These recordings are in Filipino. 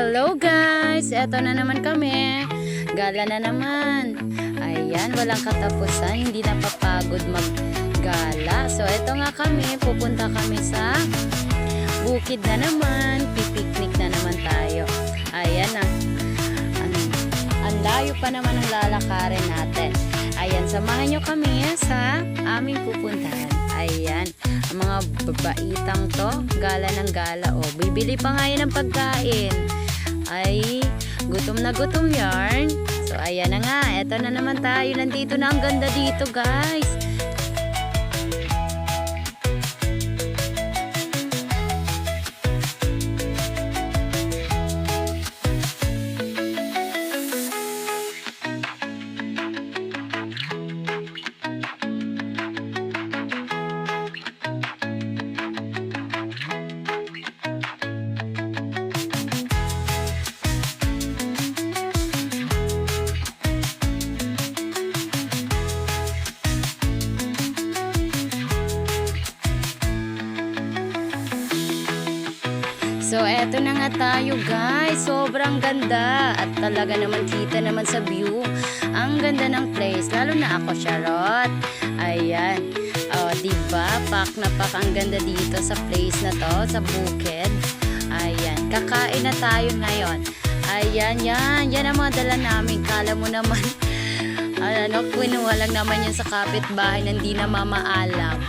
Hello guys! Eto na naman kami. Gala na naman. Ayan, walang katapusan. Hindi napapagod maggala. So eto nga kami. Pupunta kami sa bukid na naman. Pipiknik na naman tayo. Ayan na. Ang layo pa naman ang lalakarin natin. Ayan, samahan nyo kami sa aming pupuntahan. Ayan, ang mga babaitang to, gala ng gala. O, bibili pa nga yan ng pagkain. Ay, gutom na gutom yarn. So, ayan na nga. Eto na naman tayo. Nandito na, ang ganda dito, guys. So, eto na nga tayo guys. Sobrang ganda. At talaga naman kita naman sa view. Ang ganda ng place. Lalo na ako, Charot. Ayan. O, diba? Pak na pak ang ganda dito sa place na to. Sa bukid. Ayan. Kakain na tayo ngayon. Ayan, yan. Yan ang mga dala namin. Kala mo naman. Ano, kinuha lang naman yan sa kapitbahay na hindi na mamaalam.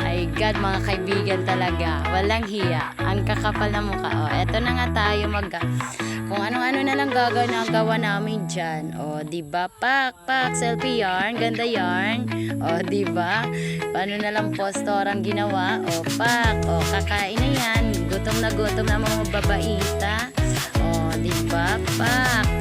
Ay God, mga kaibigan talaga. Walang hiya. Ang kakapal na mukha. O, eto na nga tayo kung ano-ano na lang gagawa namin dyan. O, diba? Pak, selfie yarn. Ganda yarn. O, diba? Paano na lang postor ang ginawa? O, pak. O, kakain na yan. Gutom na mga babaita. O, diba? Pak.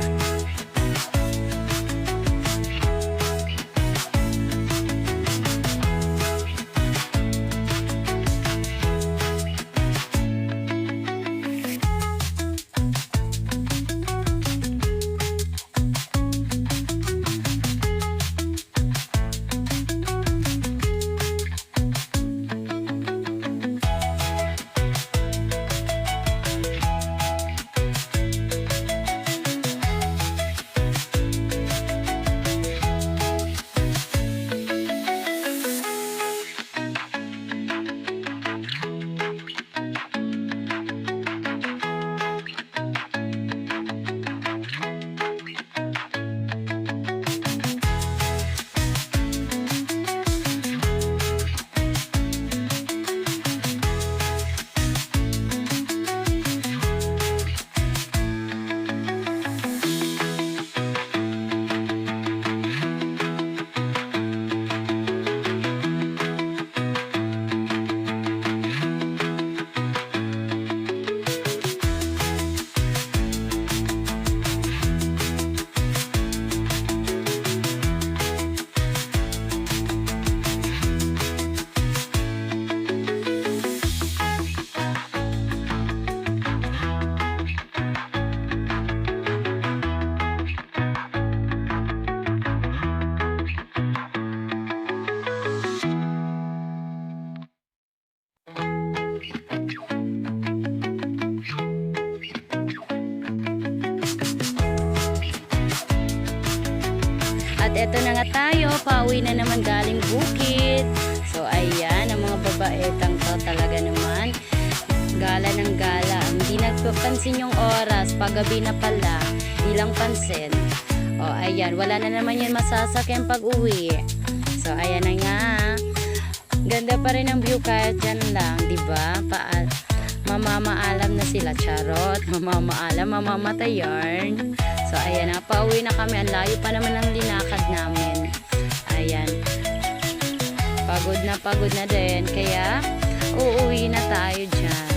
At eto na nga tayo, pauwi na naman galing bukid. So ayan, ang mga babaetang to talaga naman. Gala ng gala. Hindi nagpapansin yung oras. Paggabi na pala, di lang pansin. O ayan, wala na naman yan masasakyan pag uwi. So ayan na nga. Ganda pa rin ang view kahit dyan lang, diba? Mamamaalam na sila, Charot. Mamamaalam, mamamatay yarn. So, ayan na. Pauwi na kami. Ang layo pa naman ang linakad namin. Ayan. Pagod na din. Kaya, uuwi na tayo dyan.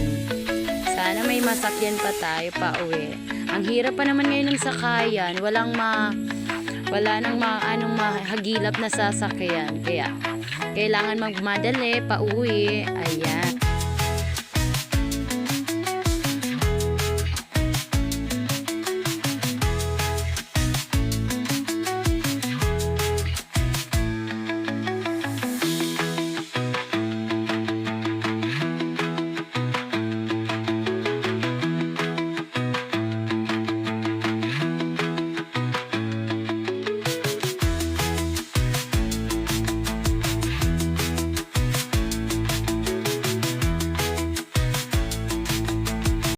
Sana may masakyan pa tayo pauwi. Ang hirap pa naman ngayon ng sakayan. Wala nang mahagilap na sasakyan. Kaya, kailangan magmadali pauwi. Ayan.